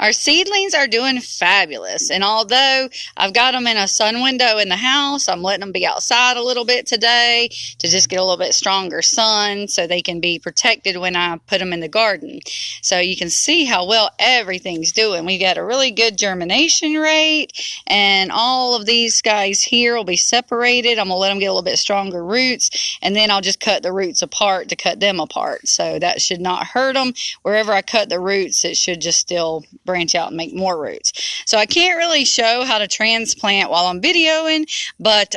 Our seedlings are doing fabulous, and although I've got them in a sun window in the house, I'm letting them be outside a little bit today to just get a little bit stronger sun so they can be protected when I put them in the garden. So you can see how well everything's doing. We got a really good germination rate, and all of these guys here will be separated. I'm going to let them get a little bit stronger roots, and then I'll just cut the roots apart to cut them apart. So that should not hurt them. Wherever I cut the roots, it should just still branch out and make more roots. So I can't really show how to transplant while I'm videoing, but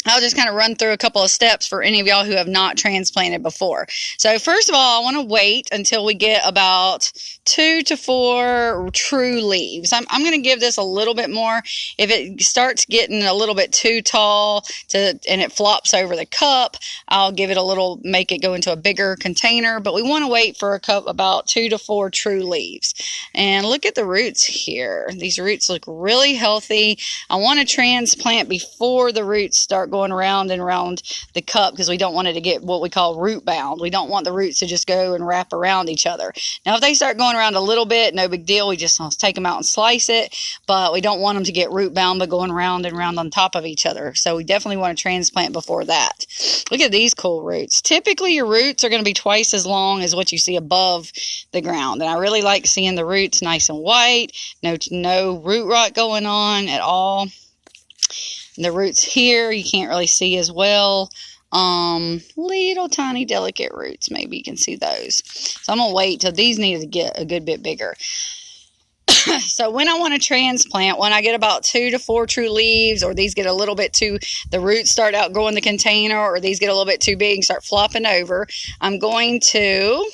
I'll just kind of run through a couple of steps for any of y'all who have not transplanted before. So first of all, I want to wait until we get about 2 to 4 true leaves. I'm going to give this a little bit more. If it starts getting a little bit too tall and it flops over the cup, I'll give it a little, make it go into a bigger container. But we want to wait for about 2 to 4 true leaves. And look at the roots here. These roots look really healthy. I want to transplant before the roots start going around and around the cup, because we don't want it to get what we call root bound. We don't want the roots to just go and wrap around each other. Now, if they start going around a little bit, no big deal. We just take them out and slice it, but we don't want them to get root bound by going round and round on top of each other. So we definitely want to transplant before that. Look at these cool roots. Typically, your roots are going to be twice as long as what you see above the ground. And I really like seeing the roots nice and white. No root rot going on at all. The roots here, you can't really see as well. Little tiny delicate roots, maybe you can see those. So I'm going to wait till these need to get a good bit bigger. So when I want to transplant, when I get about 2 to 4 true leaves, or these get a little bit too, the roots start outgrowing the container, or these get a little bit too big and start flopping over, I'm going to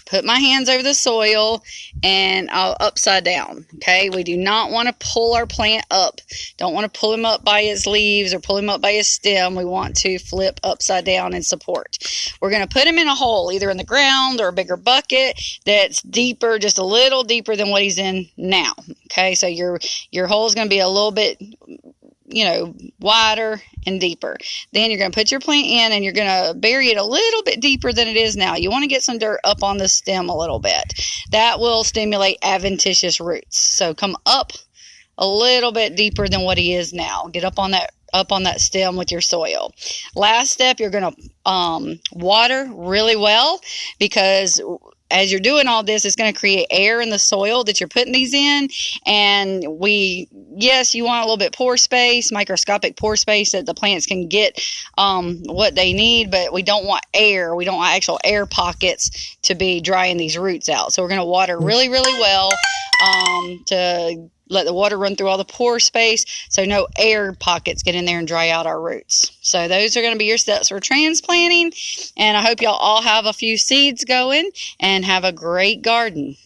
put my hands over the soil and I'll upside down. Okay, we do not want to pull our plant up. Don't want to pull him up by his leaves or pull him up by his stem. We want to flip upside down and support. We're going to put him in a hole, either in the ground or a bigger bucket that's deeper, just a little deeper than what he's in now. Okay, so your hole is going to be a little bit, wider and deeper. Then you're going to put your plant in and you're going to bury it a little bit deeper than it is now. You want to get some dirt up on the stem a little bit. That will stimulate adventitious roots. So come up a little bit deeper than what he is now. Get up on that stem with your soil. Last step, you're going to water really well, because as you're doing all this, it's going to create air in the soil that you're putting these in. And yes, you want a little bit pore space, microscopic pore space, that the plants can get what they need, but we don't want air. We don't want actual air pockets to be drying these roots out. So we're going to water really, really well to let the water run through all the pore space, so no air pockets get in there and dry out our roots. So those are going to be your steps for transplanting, and I hope y'all all have a few seeds going and have a great garden.